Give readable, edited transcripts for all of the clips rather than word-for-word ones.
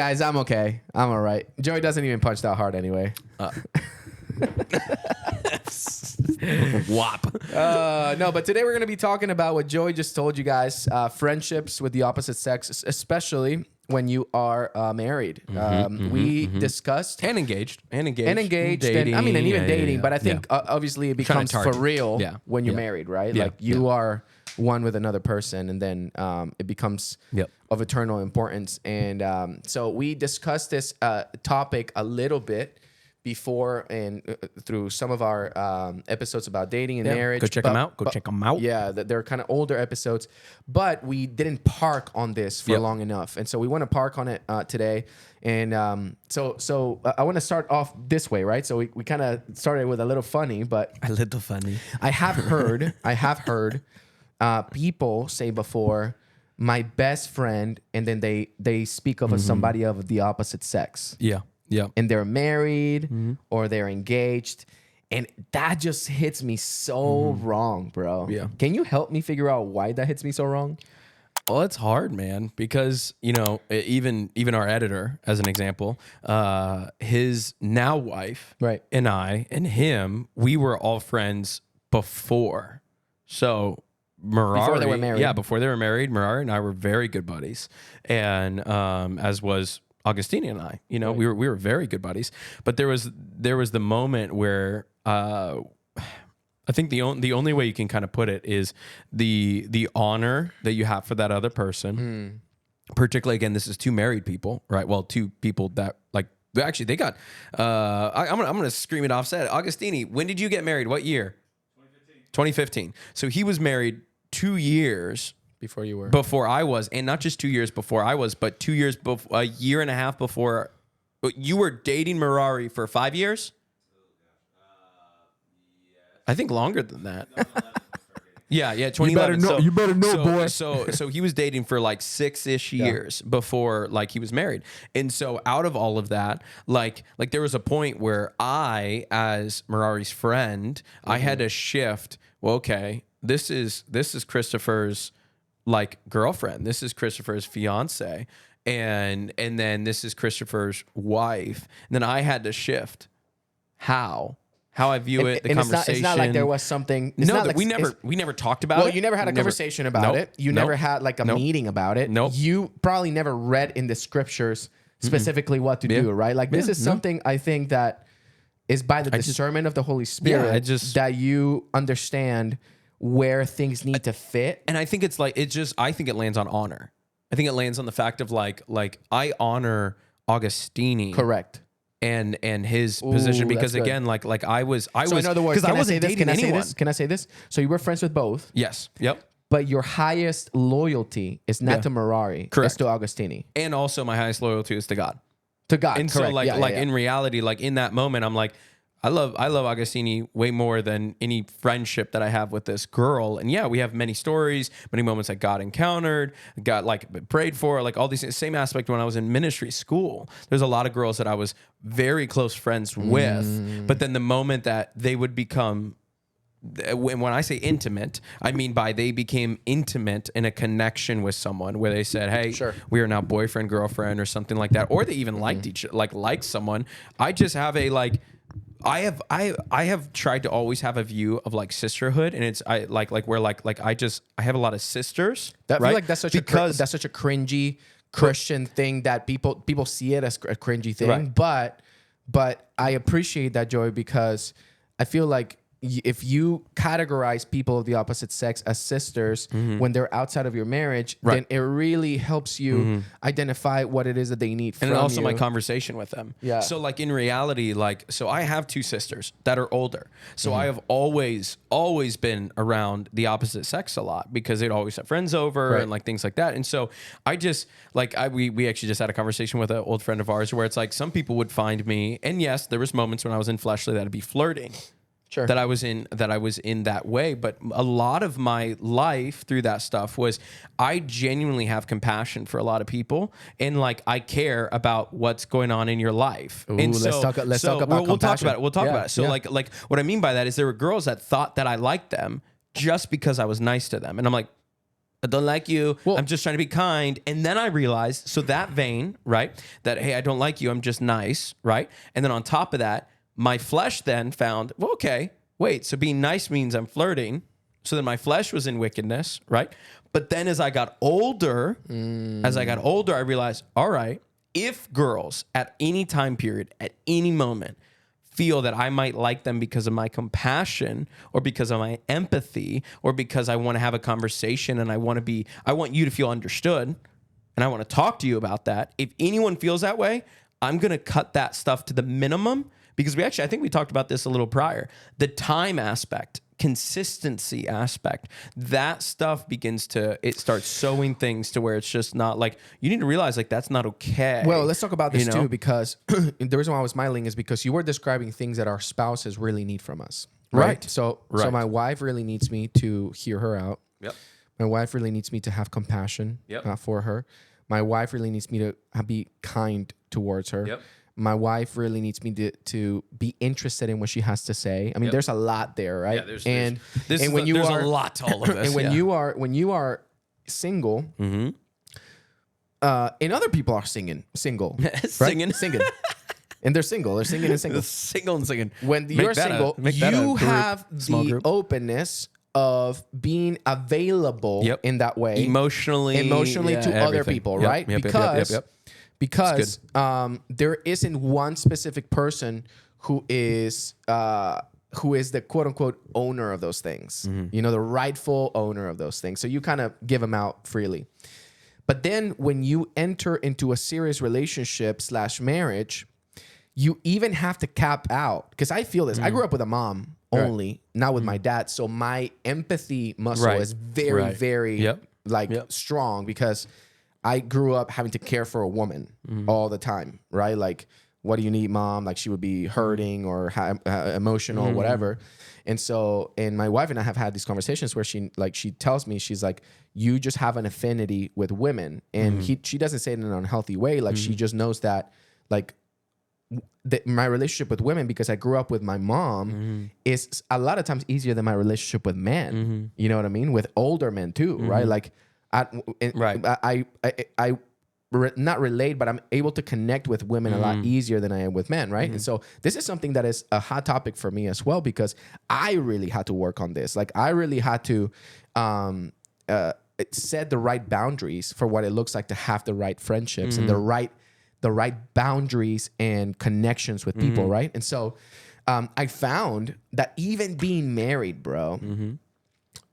guys, I'm okay. I'm all right. Joey doesn't even punch that hard anyway. Whop. No, but today we're going to be talking about what Joey just told you guys, friendships with the opposite sex, especially when you are married. We discussed And engaged. dating, and even dating, but I think obviously it becomes for real when you're married, right? Like you are one with another person, and then it becomes of eternal importance. And so we discussed this topic a little bit before and through some of our episodes about dating and marriage. Go check them out. Yeah, they're kind of older episodes, but we didn't park on this for long enough. And so we want to park on it today. And so I want to start off this way, right? So we kind of started with a little funny, but... A little funny. I have heard people say before, my best friend, and then they speak of somebody of the opposite sex. Yeah. And they're married or they're engaged. And that just hits me so wrong, bro. Yeah. Can you help me figure out why that hits me so wrong? Well, it's hard, man, because, even our editor, as an example, his now wife and I and him, we were all friends before. So Merari, before they were married. Yeah, before they were married, Merari and I were very good buddies. And as was Augustine and I, we were very good buddies, but there was the moment where I think the only way you can kind of put it is the honor that you have for that other person. Particularly, again, this is two married people, right? Well, two people that actually they got. I'm gonna scream it offset. Augustini, when did you get married? What year? 2015. So he was married 2 years. Before I was, and not just 2 years before I was, but 2 years a year and a half before. You were dating Merari for 5 years? I think longer than that. Yeah, 2011. You better know, boy. So he was dating for 6-ish years before he was married. And so out of all of that, there was a point where I, as Merari's friend, I had to shift. Well, okay, this is Christopher's girlfriend. This is Christopher's fiance, and then this is Christopher's wife. And then I had to shift how I view it. The conversation. It's not like there was something. We never talked about it. Well, you never had a conversation about it. You never had a meeting about it. Nope. You probably never read in the scriptures specifically what to do. Right? This is something I think that is by the discernment of the Holy Spirit that you understand where things need to fit. And I think I think it lands on honor. I think it lands on the fact of I honor Augustini. Correct. And his position, because again, I was in other words, because I wasn't dating anyone. Can I say this? So you were friends with both. Yes. Yep. But your highest loyalty is not to Merari. Correct. It's to Augustini. And also my highest loyalty is to God. To God. And correct. so in reality, in that moment, I'm I love Augustini way more than any friendship that I have with this girl. And yeah, we have many stories, many moments that God encountered, got prayed for, all these things. Same aspect when I was in ministry school. There's a lot of girls that I was very close friends with, but then the moment that they would become, when I say intimate, I mean by they became intimate in a connection with someone where they said, hey, we are now boyfriend, girlfriend, or something like that. Or they even liked liked someone. I just have a I have tried to always have a view of sisterhood, and it's I have a lot of sisters. I feel like that's such a cringy Christian thing that people see it as a cringy thing. But I appreciate that, Joey, because I feel like if you categorize people of the opposite sex as sisters when they're outside of your marriage, then it really helps you identify what it is that they need from you. And also my conversation with them. Yeah. So in reality, so I have two sisters that are older. So I have always been around the opposite sex a lot because they'd always have friends over and things like that. And so I just we actually just had a conversation with an old friend of ours where it's some people would find me, and yes, there was moments when I was in fleshly that'd be flirting. Sure. That I was in that way, but a lot of my life through that stuff was I genuinely have compassion for a lot of people, and I care about what's going on in your life. Ooh, and let's talk about we'll talk about it. We'll talk about it. So what I mean by that is there were girls that thought that I liked them just because I was nice to them, and I'm I don't like you. Well, I'm just trying to be kind. And then I realized, so that vein, right? That, hey, I don't like you. I'm just nice, right? And then on top of that, my flesh then found, well, okay, wait, so being nice means I'm flirting. So then my flesh was in wickedness, right? But then as I got older, I realized, all right, if girls at any time period, at any moment, feel that I might like them because of my compassion or because of my empathy or because I want to have a conversation and I want you to feel understood and I want to talk to you about that. If anyone feels that way, I'm going to cut that stuff to the minimum because I think we talked about this a little prior. The time aspect, consistency aspect, that stuff it starts sowing things to where it's just not like, you need to realize like that's not okay. Well, let's talk about this too, because the reason why I was smiling is because you were describing things that our spouses really need from us. Right. So my wife really needs me to hear her out. Yep. My wife really needs me to have compassion for her. My wife really needs me to be kind towards her. Yep. My wife really needs me to be interested in what she has to say. I mean, there's a lot there, right? Yeah, there's a lot to all of this. And when you are single, and other people are single, right? singing, and they're single. They're singing and single. Single and singing. When you're single, you have the openness of being available in that way, emotionally to other people, right? Because there isn't one specific person who is the quote unquote owner of those things, the rightful owner of those things. So you kind of give them out freely. But then when you enter into a serious relationship / marriage, you even have to cap out. Because I feel this. I grew up with a mom only, not with my dad. So my empathy muscle is very, very strong because I grew up having to care for a woman all the time, right? Like, what do you need, mom? Like, she would be hurting or emotional or whatever. And my wife and I have had these conversations where she tells me, she's like, you just have an affinity with women. And she doesn't say it in an unhealthy way. Like, she just knows that, like, my relationship with women, because I grew up with my mom, is a lot of times easier than my relationship with men. You know what I mean? With older men too, right? Like, I not relate, but I'm able to connect with women a lot easier than I am with men, right? And so this is something that is a hot topic for me as well, because I really had to work on this. Like, I really had to set the right boundaries for what it looks like to have the right friendships and the right boundaries and connections with people, right? And so I found that even being married, bro,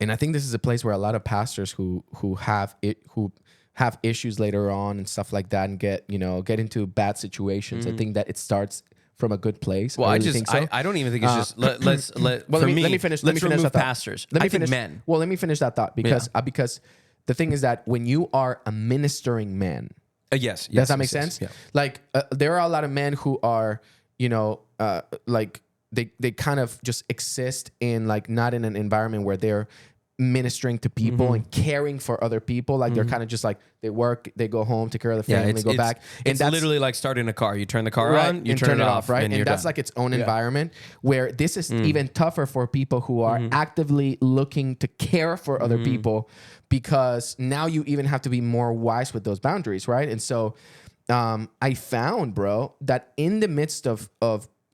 and I think this is a place where a lot of pastors who have issues later on and stuff like that and get into bad situations. I think that it starts from a good place. Well, I don't even think it's just let me finish. Let's remove that pastors. I think men. Well, let me finish that thought because the thing is that when you are a ministering man, yes, does that make sense? Yeah. Like there are a lot of men who are like they kind of just exist in like not in an environment where they're ministering to people and caring for other people. Like they're kind of just like they work, they go home, take care of the family, they go back. And it's literally like starting a car. You turn the car on, you turn it off, right? And that's like its own environment where this is even tougher for people who are actively looking to care for other people, because now you even have to be more wise with those boundaries, right? And so I found, bro, that in the midst of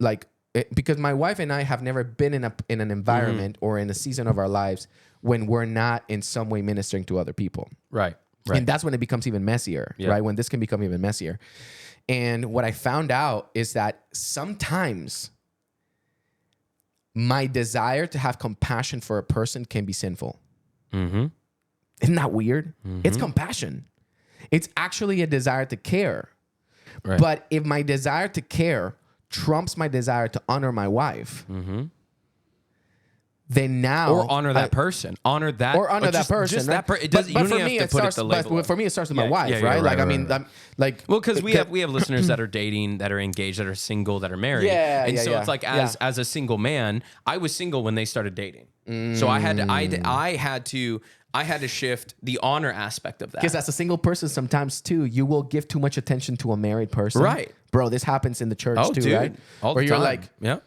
like, because my wife and I have never been in an environment or in a season of our lives when we're not in some way ministering to other people. Right. And that's when it becomes even messier, right? When this can become even messier. And what I found out is that sometimes my desire to have compassion for a person can be sinful. Isn't that weird? It's compassion. It's actually a desire to care. Right. But if my desire to care trumps my desire to honor my wife, then now or honor that person, honor that person. Just that it doesn't. But for me, it starts. For me, it starts with my wife, right? Like, I mean, like, well, because we have listeners that are dating, that are engaged, that are single, that are married, it's like as a single man, I was single when they started dating, so I had to shift the honor aspect of that. Because as a single person, sometimes too, you will give too much attention to a married person, right? Bro, this happens in the church too, dude, right? All where the you're time. Like,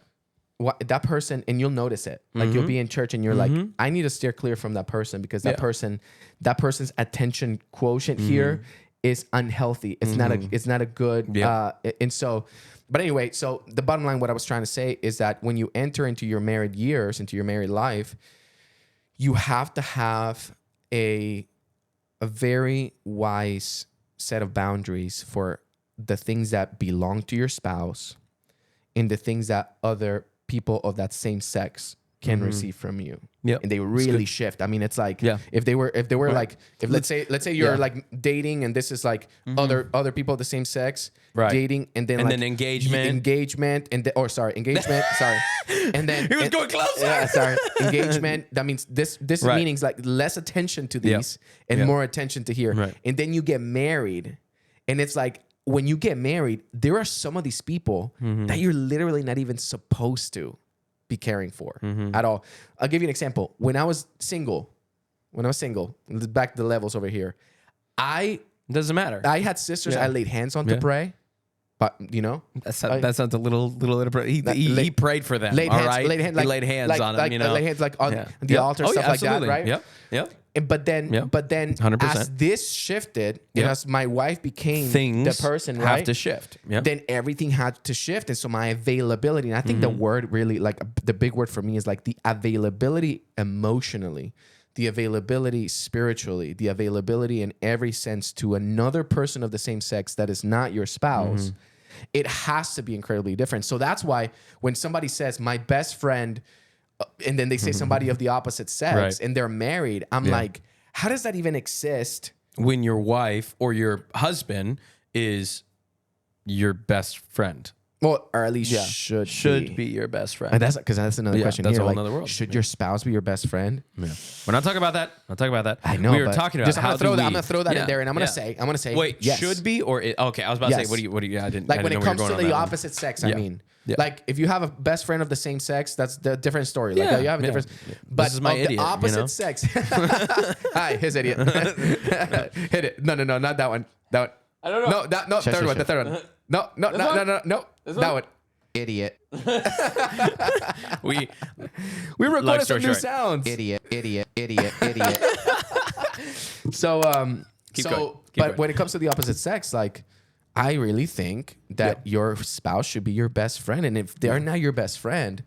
that person, and you'll notice it. Like you'll be in church and you're like, I need to steer clear from that person because that person's attention quotient here is unhealthy. It's not a good. And so, but anyway, so the bottom line, what I was trying to say is that when you enter into your married years, into your married life, you have to have a very wise set of boundaries for the things that belong to your spouse and the things that other people of that same sex can receive from you. Yeah. And they really shift. I mean, it's like if they were like, if let's say you're like dating and this is like other people of the same sex dating and then engagement and engagement. Sorry. And then he was going closer. Yeah, sorry. Engagement. That means this means like less attention to these and more attention to here. Right. And then you get married and it's like, when you get married, there are some of these people that you're literally not even supposed to be caring for at all. I'll give you an example. When I was single, back to the levels over here, doesn't matter. I had sisters I laid hands on to pray. But that sounds a little. He prayed for them. Laid hands on them. Laid hands like on the altar, stuff like that, right? Yep. But then 100%. As this shifted, as my wife became the person, have to shift. Then everything had to shift, and so my availability. And I think the word really, like the big word for me, is like the availability emotionally, the availability spiritually, the availability in every sense to another person of the same sex that is not your spouse. It has to be incredibly different. So that's why when somebody says my best friend, and then they say somebody of the opposite sex and they're married, I'm like, how does that even exist? When your wife or your husband is your best friend. Well, or at least should be your best friend. That's another question. That's here. a whole other world. Should your spouse be your best friend? Yeah. We're not talking about that. I know. We were talking about I'm gonna throw that in there, and I'm gonna say. Wait, yes. Should be or okay? I was about to say. What do you? I didn't. Like when it comes to the opposite sex, I mean. Yeah. Like if you have a best friend of the same sex, that's the different story. Like you have a different, but this is my idiot, the opposite sex. Hi, his idiot. Hit it. No, not that one. That one. I don't know. No, third one. The third one. No. That one. Idiot. we recorded some new sounds. Idiot. So Keep going. When it comes to the opposite sex, like I really think that your spouse should be your best friend, and if they're not your best friend,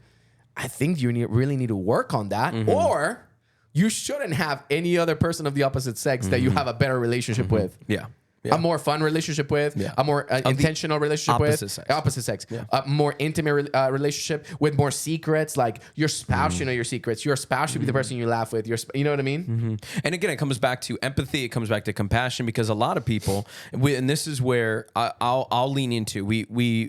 I think you really need to work on that, or you shouldn't have any other person of the opposite sex that you have a better relationship with. Yeah. A more fun relationship with, a more intentional relationship with, opposite sex, a more intimate relationship with more secrets. Like your spouse should know your secrets. Your spouse should be the person you laugh with. You know what I mean? And again, it comes back to empathy. It comes back to compassion, because a lot of people, and this is where I'll lean into. We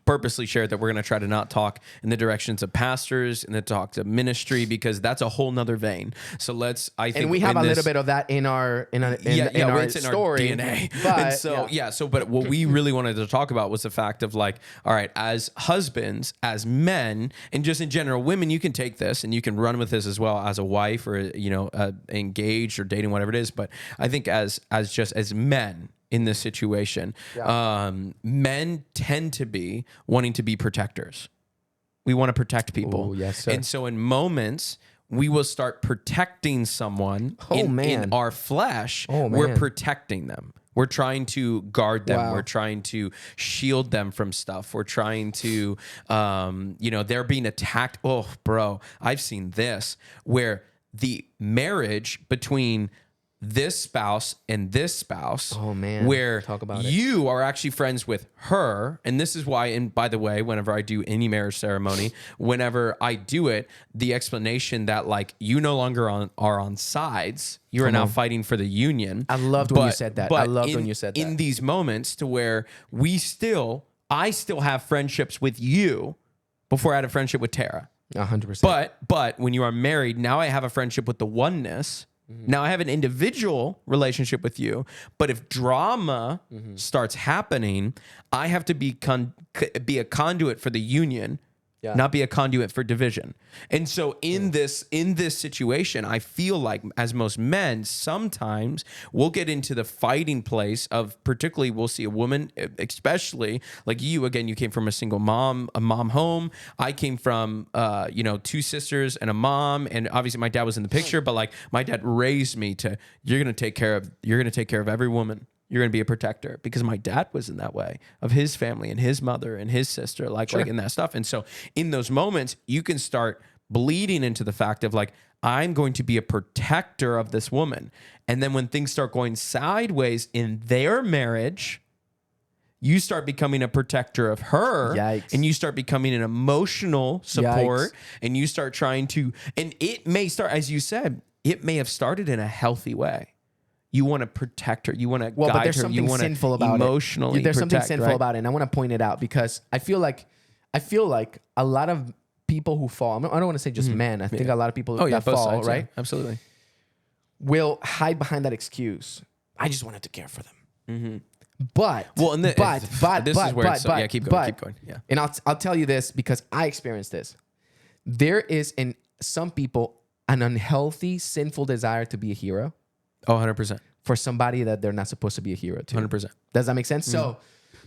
purposely shared that we're going to try to not talk in the directions of pastors and then talk to ministry, because that's a whole nother vein. So and we have a little bit of that in our story. In our DNA. But what we really wanted to talk about was the fact of like, all right, as husbands, as men, and just in general, women, you can take this and you can run with this as well as a wife or, engaged or dating, whatever it is. But I think as men in this situation, men tend to be wanting to be protectors. We want to protect people. Oh, yes, sir. And so in moments, we will start protecting someone in our flesh. We're protecting them. We're trying to guard them. We're trying to shield them from stuff. We're trying to, they're being attacked. Oh, bro, I've seen this where the marriage between this spouse and this spouse, where talk about you are actually friends with her. And this is why, and by the way, whenever I do any marriage ceremony, whenever I do it, the explanation that like you no longer are on sides, you are now fighting for the union. I loved when you said that. In these moments to where I still have friendships with you before I had a friendship with Tara. 100%. But when you are married, now I have a friendship with the oneness. Now I have an individual relationship with you, but if drama starts happening, I have to be a conduit for the union not be a conduit for division. And so in this situation, I feel like as most men, sometimes we'll get into the fighting place of, particularly we'll see a woman, especially like you, again, you came from a single mom, a mom home. I came from, 2 sisters and a mom. And obviously my dad was in the picture, but like my dad raised me to, you're going to take care of every woman. You're going to be a protector, because my dad was in that way of his family and his mother and his sister, like in that stuff. And so in those moments, you can start bleeding into the fact of like, I'm going to be a protector of this woman. And then when things start going sideways in their marriage, you start becoming a protector of her. Yikes. And you start becoming an emotional support. Yikes. And you start trying to, and it may start, as you said, it may have started in a healthy way. You want to protect her. You want to guide her. But there's something sinful about emotionally it. There's something sinful right? about it, and I want to point it out because I feel like a lot of people who fall. I don't want to say just men. I think a lot of people that fall, sides, right? Absolutely. Will hide behind that excuse. I just wanted to care for them. Mm-hmm. But keep going. Yeah. And I'll tell you this because I experienced this. There is in some people an unhealthy, sinful desire to be a hero. Oh, 100%. For somebody that they're not supposed to be a hero to. 100%. Does that make sense? Mm-hmm.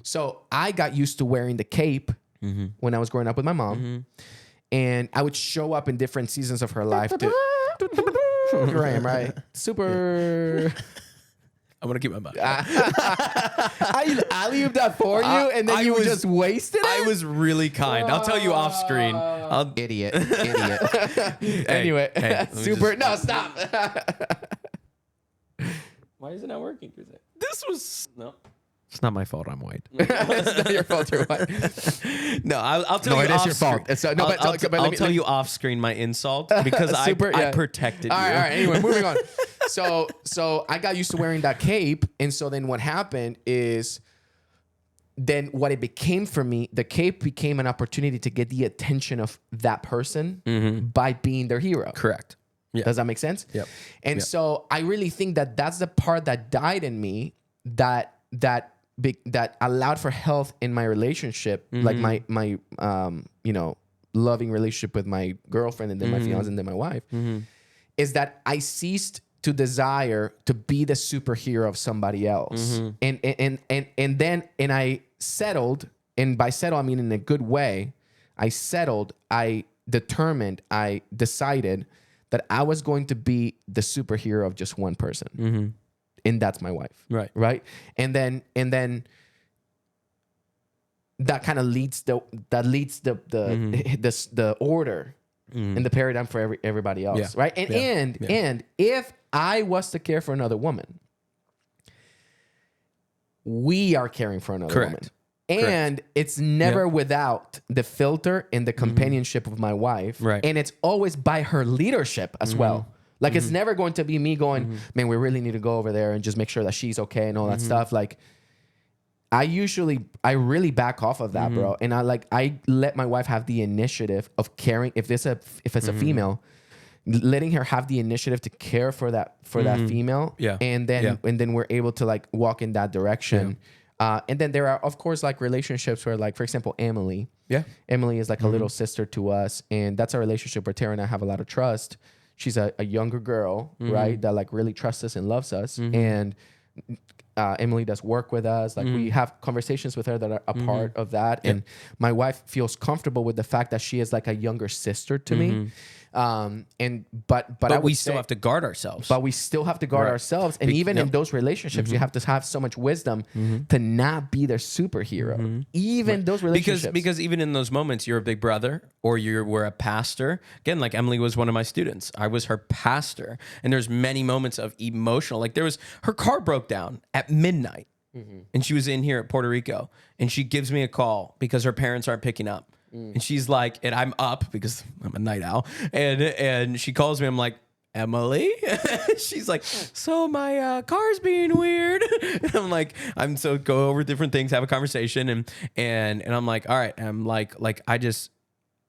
So I got used to wearing the cape when I was growing up with my mom. And I would show up in different seasons of her life. Here I am, right? Super... I'm going to keep my mouth. I alley-ooped that for you, and then you just wasted it? I was really kind. I'll tell you off screen. Idiot. Anyway, super... No, stop. Why is it not working? No. It's not my fault. I'm white. It's not your fault. You're white. No, I'll tell you. No, it is your fault. I'll tell you off screen my insult because I protected you. All right. Anyway, moving on. So I got used to wearing that cape, and so then what happened is, then what it became for me, the cape became an opportunity to get the attention of that person by being their hero. Correct. Yeah. Does that make sense? Yep. And so I really think that that's the part that died in me that allowed for health in my relationship, like my loving relationship with my girlfriend and then my fiance and then my wife, is that I ceased to desire to be the superhero of somebody else, and then I settled, and by settle I mean in a good way. I settled. I decided that I was going to be the superhero of just one person. And that's my wife. Right. And then that kind of leads the order and the paradigm for everybody else. Right. And if I was to care for another woman, we are caring for another woman. And it's never without the filter and the companionship of my wife. Right. And it's always by her leadership as well. Like, it's never going to be me going, man, we really need to go over there and just make sure that she's okay and all that stuff. Like, I really back off of that, bro. And I let my wife have the initiative of caring. If it's a female, letting her have the initiative to care for that female. Yeah. And then we're able to like walk in that direction. Yeah. And then there are, of course, like relationships where, like, for example, Emily. Yeah. Emily is like a little sister to us. And that's a relationship where Tara and I have a lot of trust. She's a younger girl, right? That like really trusts us and loves us. And Emily does work with us. Like we have conversations with her that are a part of that. And my wife feels comfortable with the fact that she is like a younger sister to me. But we still have to guard ourselves. But we still have to guard ourselves. And even in those relationships, you have to have so much wisdom to not be their superhero. Even those relationships. Because even in those moments, you're a big brother or we're a pastor. Again, like Emily was one of my students. I was her pastor. And there's many moments of emotional, like her car broke down at midnight. And she was in here at Puerto Rico. And she gives me a call because her parents aren't picking up. And she's like, and I'm up because I'm a night owl. And she calls me. I'm like, Emily? She's like, so my car's being weird. And I'm like, go over different things, have a conversation. And I'm like, all right. I'm like, I just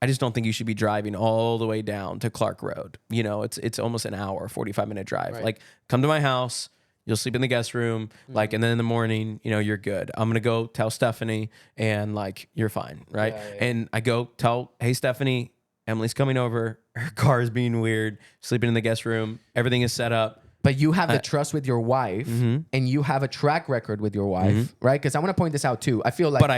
don't think you should be driving all the way down to Clark Road. You know, it's almost an hour, 45-minute drive. Right. Like, come to my house. You'll sleep in the guest room, like, and then in the morning, you know, you're good. I'm gonna go tell Stephanie, and like, you're fine, right? And I go tell, hey, Stephanie, Emily's coming over. Her car is being weird. Sleeping in the guest room. Everything is set up. But you have the trust with your wife, and you have a track record with your wife, right? Because I want to point this out too. I feel like, but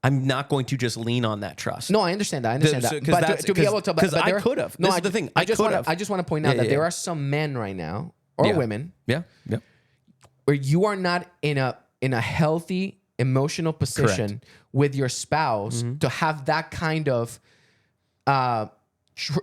I'm not going to just lean on that trust. No, I understand that. But to be able to, because I could have. No, this is the thing. I just want to point out that there are some men right now, or women, where you are not in a healthy emotional position with your spouse to have that kind of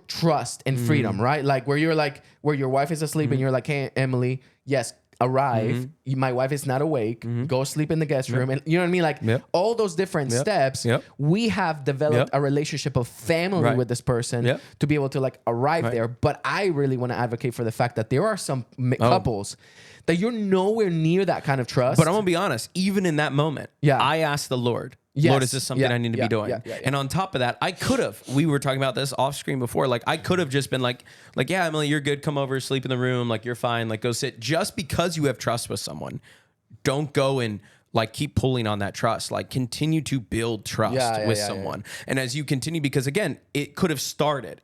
trust and freedom, right? Like where your wife is asleep and you're like, hey, Emily, yes, arrive. My wife is not awake. Go sleep in the guest room. And you know what I mean? Like all those different steps, we have developed a relationship of family with this person to be able to like arrive there. But I really want to advocate for the fact that there are some couples that you're nowhere near that kind of trust. But I'm going to be honest, even in that moment, I asked the Lord, Lord, is this something I need to be doing? And on top of that, I could have, we were talking about this off screen before, like I could have just been like, yeah, Emily, you're good. Come over, sleep in the room. Like you're fine. Like go sit. Just because you have trust with someone, don't go and like keep pulling on that trust. Like continue to build trust with someone. And as you continue, because again, it could start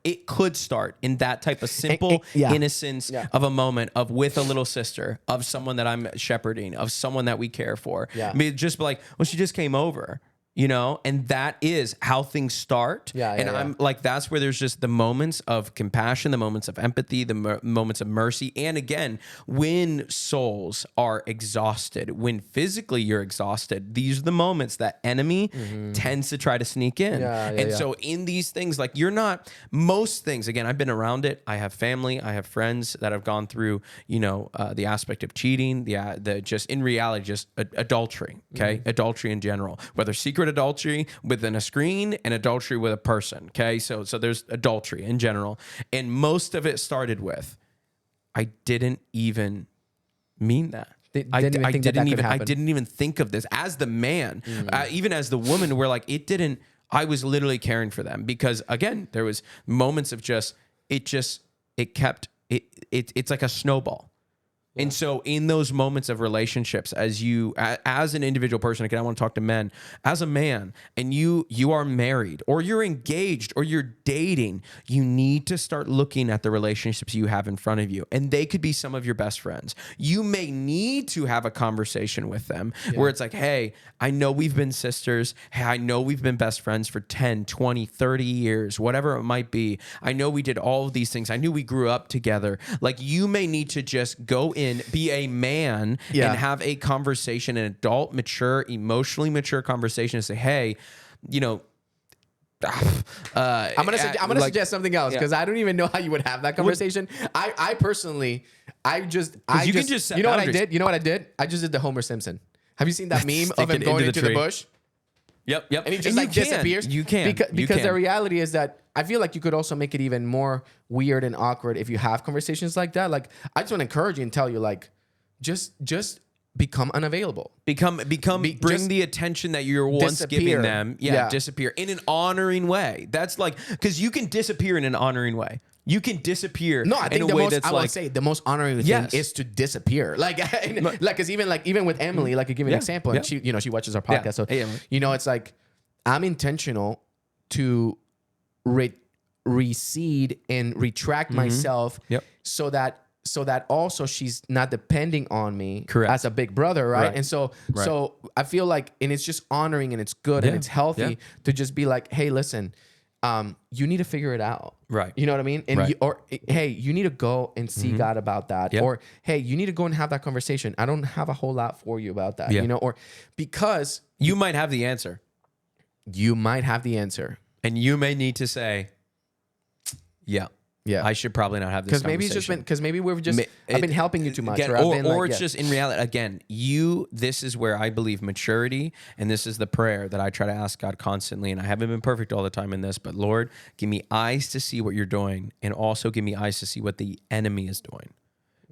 in that type of simple innocence of a moment of with a little sister, of someone that I'm shepherding, of someone that we care for. I mean, just be like, well, she just came over. You know, and that is how things start. I'm like, that's where there's just the moments of compassion, the moments of empathy, the moments of mercy. And again, when souls are exhausted, when physically you're exhausted, these are the moments that enemy tends to try to sneak in. So in these things, like most things, again, I've been around it. I have family, I have friends that have gone through, you know, the aspect of cheating, the just in reality, just adultery, okay? Adultery in general, whether secret adultery within a screen and adultery with a person. Okay. So there's adultery in general. And most of it started with, I didn't even mean that. I didn't even think of this as the man, even as the woman, where like, I was literally caring for them because again, there was moments of it's like a snowball. And so in those moments of relationships, as an individual person, again, I want to talk to men, as a man, and you are married or you're engaged or you're dating, you need to start looking at the relationships you have in front of you. And they could be some of your best friends. You may need to have a conversation with them where it's like, hey, I know we've been sisters. Hey, I know we've been best friends for 10, 20, 30 years, whatever it might be. I know we did all of these things. I knew we grew up together. Like you may need to just go in, be a man and have a conversation, an adult, mature, emotionally mature conversation and say, hey, you know, I'm gonna suggest something else because I don't even know how you would have that conversation. I personally, you know what I did? You know what I did? I just did the Homer Simpson. Have you seen that meme of him going into the bush? Yep. And he just disappears. You can. Because the reality is that I feel like you could also make it even more weird and awkward if you have conversations like that. Like I just want to encourage you and tell you, like, just become unavailable. Bring the attention that you're once giving them. Disappear in an honoring way. That's like, because you can disappear in an honoring way. You can disappear. No, I think the most honoring thing is to disappear. Because even with Emily, like I give you an example, and she watches our podcast. So it's like I'm intentional to recede and retract myself, so that also she's not depending on me as a big brother, right? And so I feel like, and it's just honoring and it's good and it's healthy to just be like, hey, listen. You need to figure it out. Right. You know what I mean? And hey, you need to go and see God about that. Or, hey, you need to go and have that conversation. I don't have a whole lot for you about that, or because you might have the answer. And you may need to say, I should probably not have this conversation. Because maybe I've been helping you too much. Again, or it's just in reality, again, this is where I believe maturity, and this is the prayer that I try to ask God constantly, and I haven't been perfect all the time in this, but Lord, give me eyes to see what you're doing, and also give me eyes to see what the enemy is doing.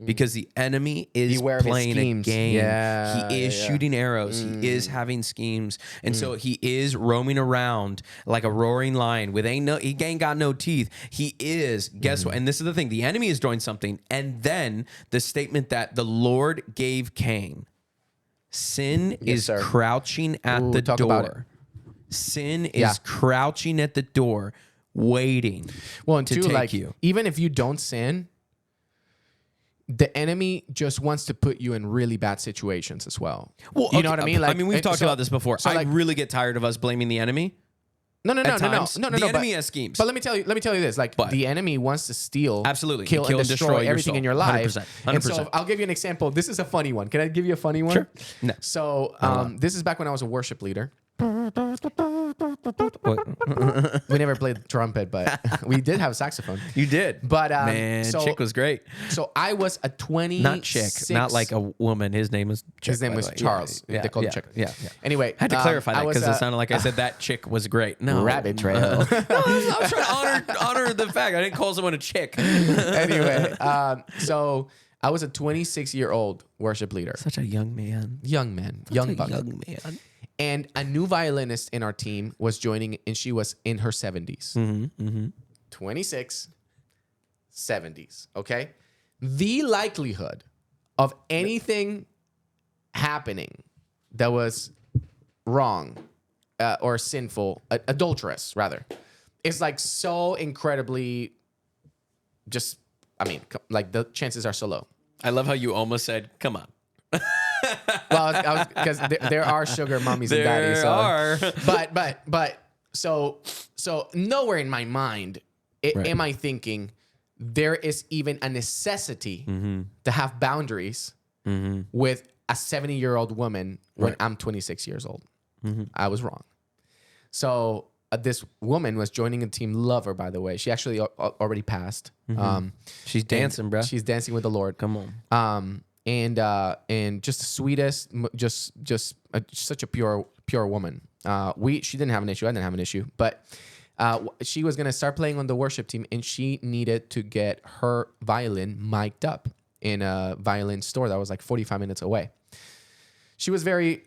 because the enemy is playing a game. He is shooting arrows. He is having schemes. And so he is roaming around like a roaring lion he ain't got no teeth. He is, guess what? And this is the thing. The enemy is doing something. And then the statement that the Lord gave Cain. Sin is crouching at the door. Sin is crouching at the door, waiting to take you. Even if you don't sin, the enemy just wants to put you in really bad situations as well. Well, you know what I mean? Like, we've talked about this before. I really get tired of us blaming the enemy. No. The enemy has schemes. But let me tell you this. Like, the enemy wants to steal, absolutely, kill and destroy everything in your life. 100%. And so I'll give you an example. This is a funny one. Can I give you a funny one? Sure. No. So this is back when I was a worship leader. We never played trumpet, but we did have a saxophone. You did, but Chick was great. So I was a 26. Not Chick, not like a woman. His name was Chick. His name was Charles. They called him Chick. Yeah. Anyway, I had to clarify that because it sounded like I said that chick was great. No, rabbit trail. No, I was trying to honor the fact I didn't call someone a chick. Anyway, so I was a 26-year-old worship leader. Such a young man. Young buck. Young man. And a new violinist in our team was joining, and she was in her 70s. 26, 70s, okay? The likelihood of anything happening that was wrong or sinful, adulterous, rather, is like so incredibly like the chances are so low. I love how you almost said, come on. Well, because there are sugar mummies and daddies. There are. But so nowhere in my mind am I thinking there is even a necessity to have boundaries with a 70-year-old woman when I'm 26 years old. I was wrong. So this woman was joining a team. Love her, by the way. She actually already passed. She's dancing, bro. She's dancing with the Lord. Come on. And just the sweetest, such a pure woman. She didn't have an issue. I didn't have an issue, but she was gonna start playing on the worship team, and she needed to get her violin mic'd up in a violin store that was like 45 minutes away. She was very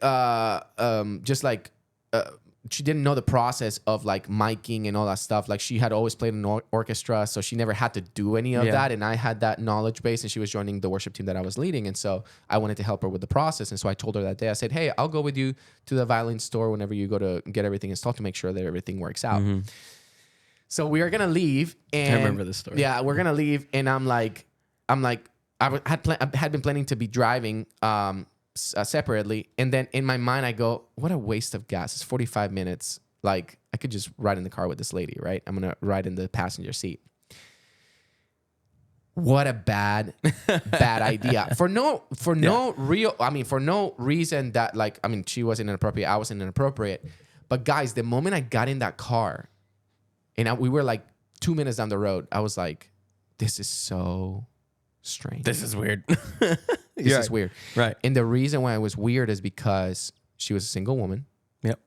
she didn't know the process of like miking and all that stuff. Like she had always played in an orchestra, so she never had to do any of that. And I had that knowledge base, and she was joining the worship team that I was leading. And so I wanted to help her with the process. And so I told her that day, I said, hey, I'll go with you to the violin store whenever you go to get everything installed to make sure that everything works out. So we are going to leave. And I remember this story. Yeah, we're going to leave. And I had been planning to be driving, separately, and then in my mind I go, what a waste of gas. It's 45 minutes. Like, I could just ride in the car with this lady, right? I'm gonna ride in the passenger seat. What a bad idea. For no reason that she wasn't inappropriate, I wasn't inappropriate. But guys, the moment I got in that car and we were like 2 minutes down the road, I was like, this is so strange. This is weird. This is weird. Right. And the reason why it was weird is because she was a single woman. Yep.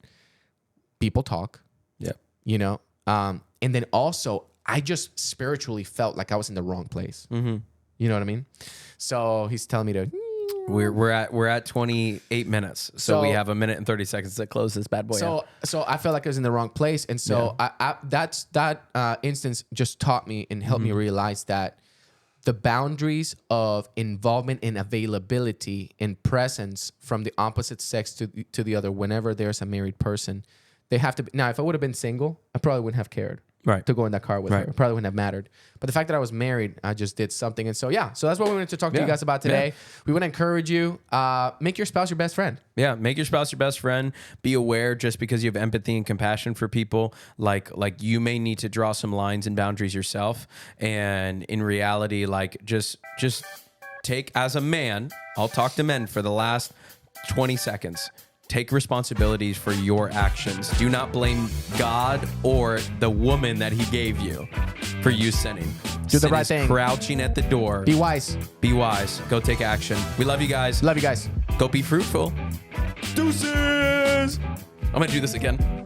People talk. Yep. You know? And then also, I just spiritually felt like I was in the wrong place. You know what I mean? So he's telling me to... We're at 28 minutes. So we have a minute and 30 seconds to close this bad boy out. So I felt like I was in the wrong place. And so that instance just taught me and helped me realize that the boundaries of involvement and availability and presence from the opposite sex to the other, whenever there's a married person, they have to be. Now, if I would have been single, I probably wouldn't have cared to go in that car with her. It probably wouldn't have mattered. But the fact that I was married, I just did something. And so, so that's what we wanted to talk to you guys about today. We want to encourage you, make your spouse your best friend. Yeah, make your spouse your best friend. Be aware, just because you have empathy and compassion for people, like you may need to draw some lines and boundaries yourself. And in reality, like just take, as a man, I'll talk to men for the last 20 seconds. Take responsibilities for your actions. Do not blame God or the woman that he gave you for you sinning. Do the right thing. Crouching at the door. Be wise. Be wise. Go take action. We love you guys. Love you guys. Go be fruitful. Deuces. I'm going to do this again.